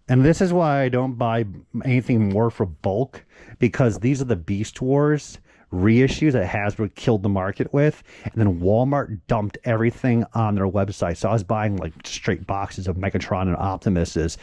And this is why I don't buy anything more for bulk, because these are the Beast Wars reissues that Hasbro killed the market with, and then Walmart dumped everything on their website. So I was buying like straight boxes of Megatron and Optimuses,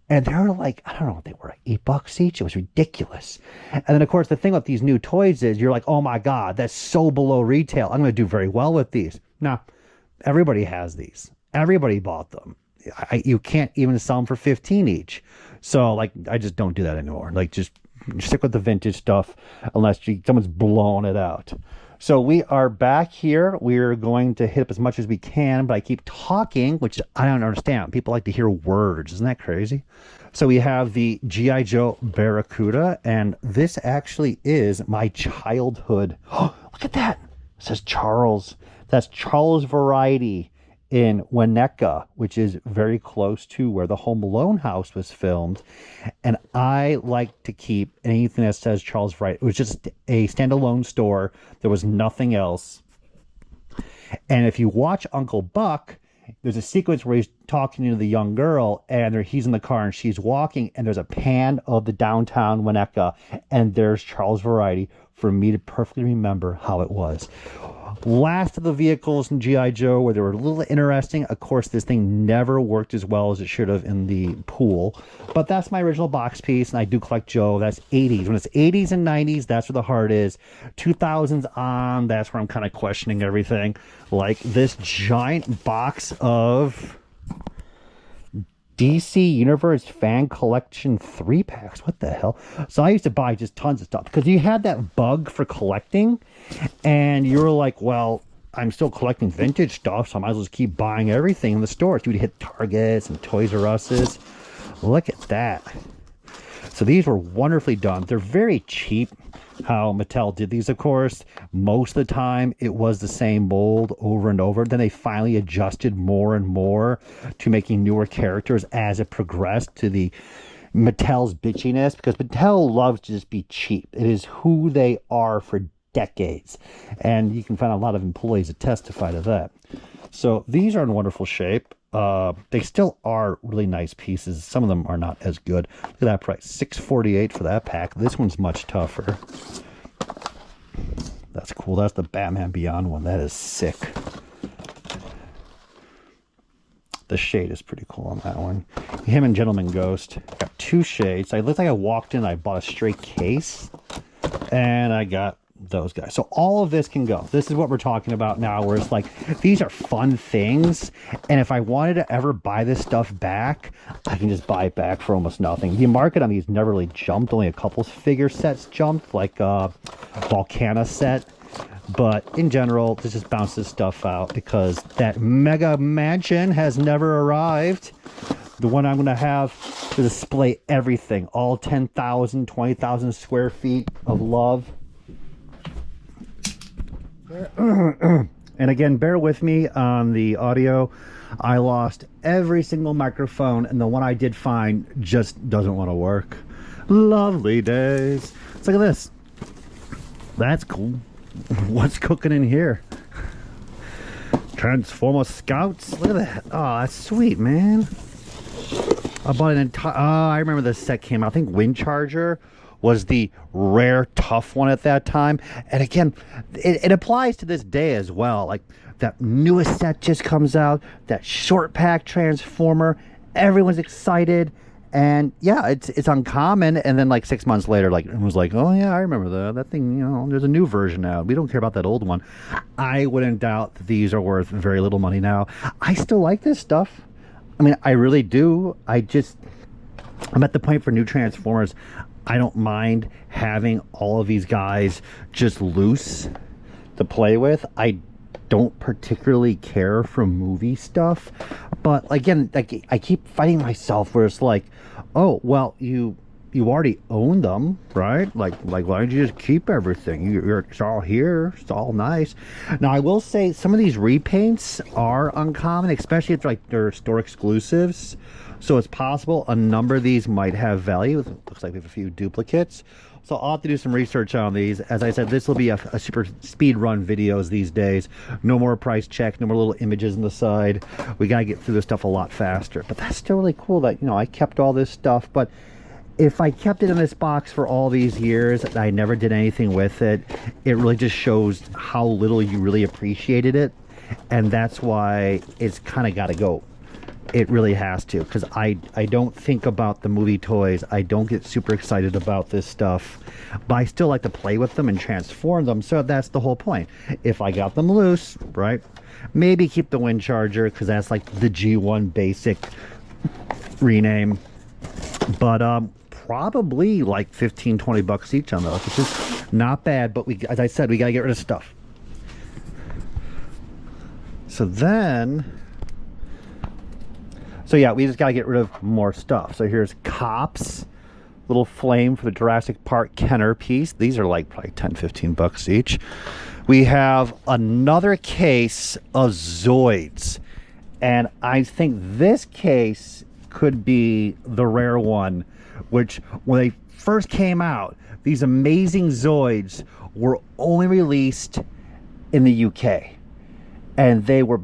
and they were like, I don't know what they were, like $8 each. It was ridiculous. And then of course the thing with these new toys is you're like, oh my god, that's so below retail. I'm going to do very well with these. Now, everybody has these. Everybody bought them. You can't even sell them for 15 each. So like, I just don't do that anymore. Like, just stick with the vintage stuff unless someone's blowing it out. So we are back here. We're going to hit up as much as we can, but I keep talking, which I don't understand. People like to hear words. Isn't that crazy? So we have the G.I. Joe Barracuda, and this actually is my childhood. Oh, look at that. It says Charles. That's Charles Variety in Winnetka, which is very close to where the Home Alone house was filmed. And I like to keep anything that says Charles Variety. It was just a standalone store. There was nothing else. And if you watch Uncle Buck, there's a sequence where he's talking to the young girl, and he's in the car and she's walking, and there's a pan of the downtown Winnetka, and there's Charles Variety for me to perfectly remember how it was. Last of the vehicles in G.I. Joe where they were a little interesting. Of course, this thing never worked as well as it should have in the pool. But that's my original box piece, and I do collect Joe. That's 80s. When it's 80s and 90s, that's where the heart is. 2000s on, that's where I'm kind of questioning everything. Like this giant box of DC Universe Fan Collection 3-packs. What the hell? So I used to buy just tons of stuff because you had that bug for collecting, and you were like, well, I'm still collecting vintage stuff, so I might as well just keep buying everything in the stores. You'd hit Targets and Toys R Us's. Look at that. So these were wonderfully done. They're very cheap. How Mattel did these, of course. Most of the time, it was the same mold over and over. Then they finally adjusted more and more to making newer characters as it progressed to the Mattel's bitchiness, because Mattel loves to just be cheap. It is who they are for decades, and you can find a lot of employees that testify to that. So these are in wonderful shape. They still are really nice pieces. Some of them are not as good. Look at that price, $6.48 for that pack. This one's much tougher. That's cool. That's the Batman Beyond one. That is sick. The shade is pretty cool on that one. Him and Gentleman Ghost. Got two shades. I looked like I walked in, I bought a straight case, and I got those guys. So all of this can go. This is what we're talking about now, where it's like, these are fun things, and if I wanted to ever buy this stuff back, I can just buy it back for almost nothing. The market on these never really jumped. Only a couple figure sets jumped, like Volcana set, but in general, this just bounces stuff out because that mega mansion has never arrived. The one I'm going to have to display everything, all 10,000, 20,000 square feet of love. And again, bear with me on the audio. I lost every single microphone, and the one I did find just doesn't want to work. Lovely days. Let's look at this. That's cool. What's cooking in here? Transformer Scouts. Look at that. Oh, that's sweet, man. I bought an entire... Oh, I remember this set came out. I think Wind Charger was the rare tough one at that time. And again, it applies to this day as well. Like, that newest set just comes out, that short pack Transformer, everyone's excited, and yeah, it's uncommon. And then like 6 months later, like, it was like, oh yeah, I remember that thing, you know, there's a new version out. We don't care about that old one. I wouldn't doubt that these are worth very little money now. I still like this stuff. I mean, I really do. I'm at the point for new Transformers, I don't mind having all of these guys just loose to play with. I don't particularly care for movie stuff, but again, like, I keep fighting myself where it's like, oh, well, you already own them, right? Like why don't you just keep everything? It's all here, it's all nice. Now I will say some of these repaints are uncommon, especially if they're store exclusives. So it's possible a number of these might have value. It looks like we have a few duplicates. So I'll have to do some research on these. As I said, this will be a super speed run videos these days. No more price check, no more little images on the side. We got to get through this stuff a lot faster. But that's still really cool that, you know, I kept all this stuff. But if I kept it in this box for all these years and I never did anything with it, it really just shows how little you really appreciated it. And that's why it's kind of got to go. It really has to, because I don't think about the movie toys. I don't get super excited about this stuff, but I still like to play with them and transform them. So that's the whole point. If I got them loose, right, maybe keep the wind charger, because that's like the G1 basic rename. But probably like 15-20 bucks each on those, which is not bad. But we, as I said, we got to get rid of stuff. So then, so yeah, we just got to get rid of more stuff. So here's Cops, little flame for the Jurassic Park Kenner piece. These are like probably 10-15 bucks each. We have another case of Zoids, and I think this case could be the rare one, which when they first came out, these amazing Zoids were only released in the UK, and they were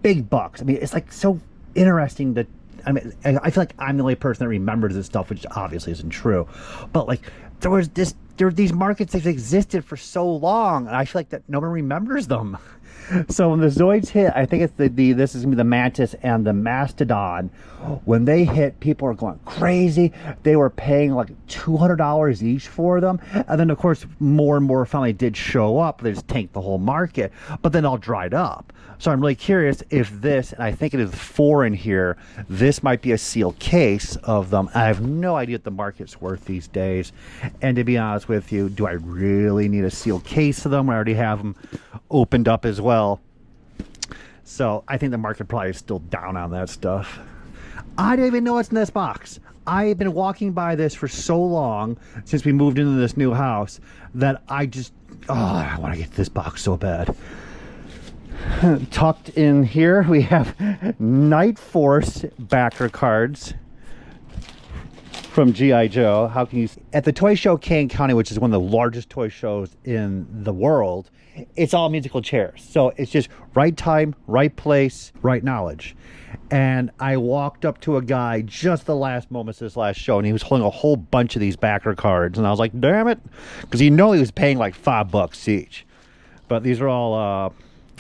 big bucks. I mean, it's like so interesting that, I mean, I feel like I'm the only person that remembers this stuff, which obviously isn't true. But like, there were these markets that existed for so long, and I feel like that no one remembers them. So when the Zoids hit, I think it's this is gonna be the Mantis and the Mastodon. When they hit, people are going crazy. They were paying like $200 each for them, and then of course more and more finally did show up. They just tanked the whole market, but then all dried up. So I'm really curious if this, and I think it is 4 in here, this might be a sealed case of them. I have no idea what the market's worth these days, and to be honest with you, do I really need a sealed case of them? I already have them opened up as well. So I think the market probably is still down on that stuff. I don't even know what's in this box. I've been walking by this for so long since we moved into this new house that I just, oh, I want to get this box so bad. Tucked in here, we have Night Force backer cards from G.I. Joe. How can you see? At the toy show Kane County, which is one of the largest toy shows in the world, it's all musical chairs. So it's just right time, right place, right knowledge. And I walked up to a guy just the last moments of this last show, and he was holding a whole bunch of these backer cards, and I was like, damn it, because you know he was paying like $5 each. But these are all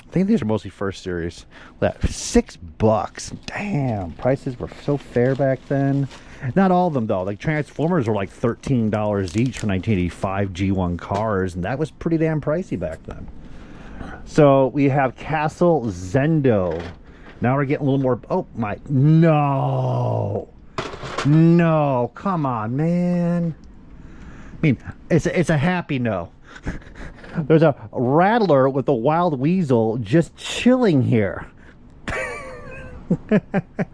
I think these are mostly first series. That $6. Damn, prices were so fair back then. Not all of them though. Like Transformers were like $13 each for 1985 G1 cars, and that was pretty damn pricey back then. So we have Castle Zendo. Now we're getting a little more. Oh my, no, come on, man. I mean, it's a happy no. There's a Rattler with a wild weasel just chilling here.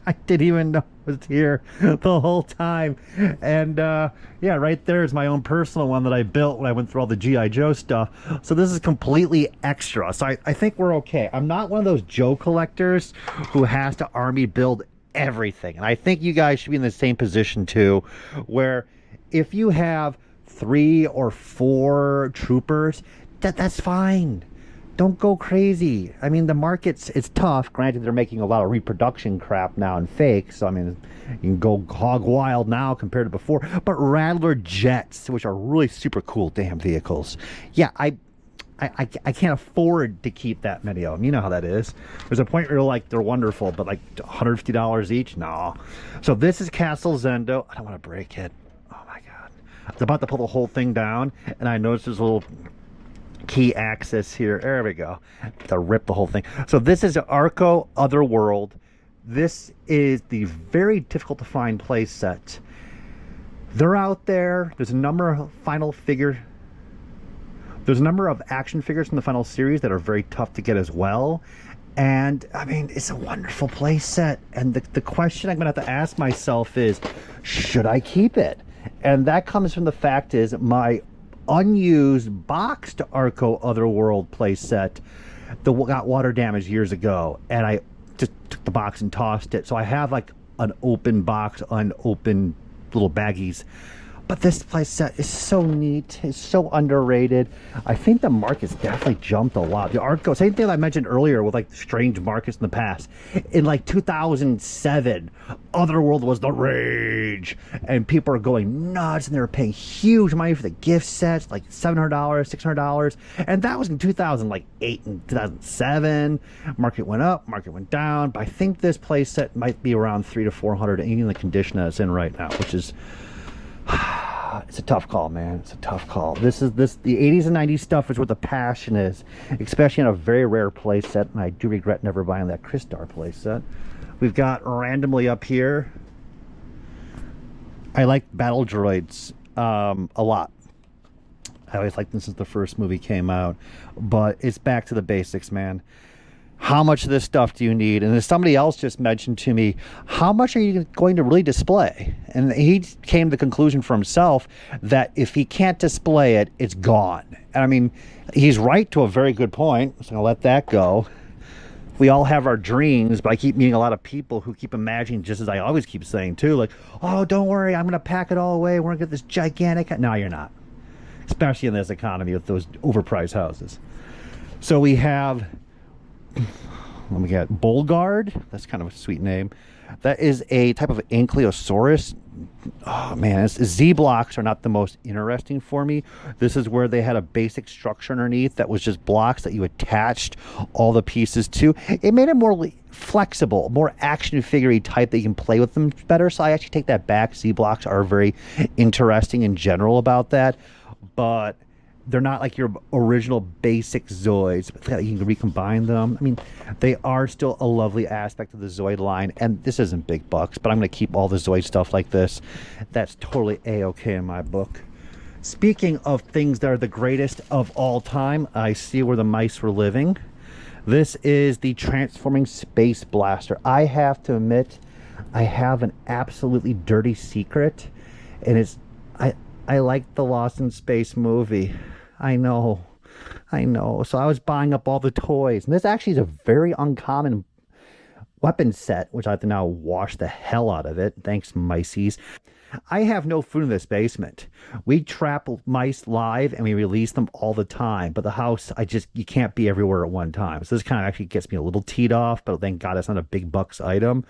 I didn't even know it was here the whole time. And yeah, right there is my own personal one that I built when I went through all the G.I. Joe stuff. So this is completely extra. So I think we're okay. I'm not one of those Joe collectors who has to army build everything. And I think you guys should be in the same position too, where if you have 3 or 4 troopers, that's fine. Don't go crazy. I mean, the market's, it's tough. Granted, they're making a lot of reproduction crap now and fake, so I mean, you can go hog wild now compared to before. But Rattler jets, which are really super cool damn vehicles, yeah, I can't afford to keep that many of them. You know how that is. There's a point where you're like, they're wonderful, but like $150 each? No. So this is Castle Zendo. I don't want to break it. Oh my God. I was about to pull the whole thing down, and I noticed there's a little key access here. There we go. To rip the whole thing. So this is Arco Otherworld. This is the very difficult to find play set. They're out there. There's a number of There's a number of action figures from the final series that are very tough to get as well. And I mean, it's a wonderful play set. And the question I'm gonna have to ask myself is, should I keep it? And that comes from the fact is my unused boxed Arco Otherworld playset that got water damage years ago, and I just took the box and tossed it. So I have like unopened box, unopened little baggies. But this play set is so neat. It's so underrated. I think the market's definitely jumped a lot. The Arco, same thing I mentioned earlier with like strange markets in the past. In like 2007, Otherworld was the rage. And people are going nuts and they're paying huge money for the gift sets, like $700, $600. And that was in 2008 and 2007. Market went up, market went down. But I think this play set might be around $300 to $400 in the condition that it's in right now, which is... it's a tough call, man. It's a tough call. The 80s and 90s stuff is where the passion is, especially in a very rare play set, and I do regret never buying that Crystar play set. We've got randomly up here, I like Battle Droids a lot. I always liked them since the first movie came out, but it's back to the basics, man. How much of this stuff do you need? And then somebody else just mentioned to me, how much are you going to really display? And he came to the conclusion for himself that if he can't display it, it's gone. And I mean, he's right to a very good point. So I'll let that go. We all have our dreams, but I keep meeting a lot of people who keep imagining, just as I always keep saying too, like, oh, don't worry, I'm going to pack it all away. We're going to get this gigantic... No, you're not. Especially in this economy with those overpriced houses. So we have... Let me get Bolgard. That's kind of a sweet name. That is a type of Ankylosaurus. Oh man, Z blocks are not the most interesting for me. This is where they had a basic structure underneath that was just blocks that you attached all the pieces to. It made it more flexible, more action figure-y type that you can play with them better. So I actually take that back. Z blocks are very interesting in general about that, but they're not like your original basic Zoids. You can recombine them. I mean, they are still a lovely aspect of the Zoid line. And this isn't big bucks, but I'm going to keep all the Zoid stuff like this. That's totally A-okay in my book. Speaking of things that are the greatest of all time, I see where the mice were living. This is the Transforming Space Blaster. I have to admit, I have an absolutely dirty secret. And it's... I like the Lost in Space movie. I know. So I was buying up all the toys. And this actually is a very uncommon weapon set, which I have to now wash the hell out of it. Thanks, miceys. I have no food in this basement. We trap mice live and we release them all the time. But the house, you can't be everywhere at one time. So this kind of actually gets me a little teed off. But thank God it's not a big bucks item.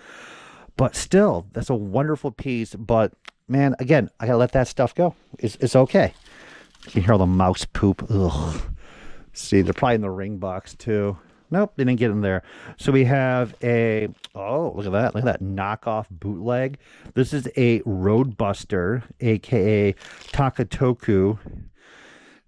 But still, that's a wonderful piece. But man, again, I gotta let that stuff go. It's okay. You can hear all the mouse poop. Ugh. See, they're probably in the ring box too. Nope, didn't get in there. So we have a, oh, look at that. Look at that knockoff bootleg. This is a Roadbuster, aka Takatoku.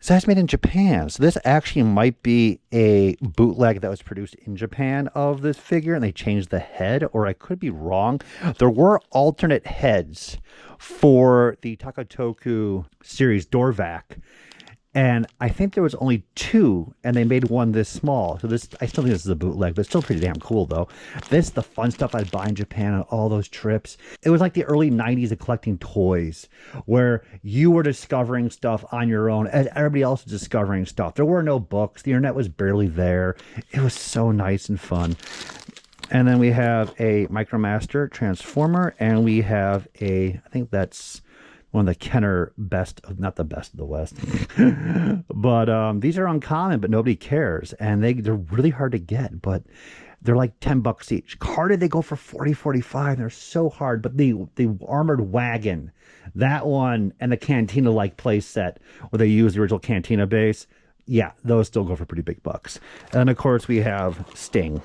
So that's made in Japan. So this actually might be a bootleg that was produced in Japan of this figure, and they changed the head, or I could be wrong. There were alternate heads for the Takatoku series Dorvac, and I think there was only two, and they made one this small. So this, I still think this is a bootleg, but it's still pretty damn cool though. This, the fun stuff I'd buy in Japan on all those trips. It was like the early 90s of collecting toys, where you were discovering stuff on your own as everybody else was discovering stuff. There were no books. The internet was barely there. It was so nice and fun. And then we have a Micromaster Transformer, and we have a, I think that's one of the Kenner best, not the best of the West. But these are uncommon, but nobody cares. And they're really hard to get, but they're like 10 bucks each. Carded, they go for 40, 45. They're so hard. But the Armored Wagon, that one, and the Cantina-like play set where they use the original Cantina base, yeah, those still go for pretty big bucks. And of course, we have Sting,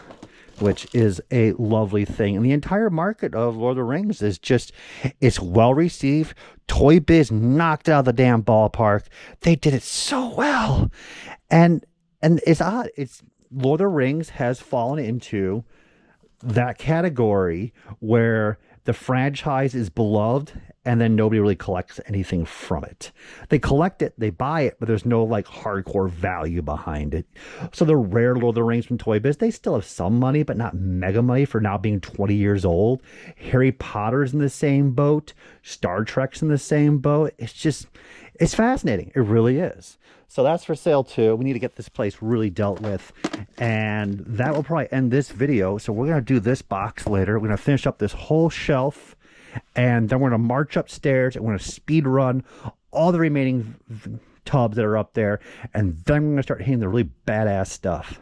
which is a lovely thing. And the entire market of Lord of the Rings is just, it's well received. Toy Biz knocked it out of the damn ballpark. They did it so well. And it's odd. It's Lord of the Rings has fallen into that category where the franchise is beloved and then nobody really collects anything from it. They collect it, they buy it, but there's no like hardcore value behind it. So the rare Lord of the Rings from Toy Biz, they still have some money, but not mega money for now being 20 years old. Harry Potter's in the same boat. Star Trek's in the same boat. It's fascinating. It really is. So that's for sale too. We need to get this place really dealt with. And that will probably end this video. So we're going to do this box later. We're going to finish up this whole shelf. And then we're going to march upstairs and we're going to speed run all the remaining tubs that are up there. And then we're going to start hitting the really badass stuff.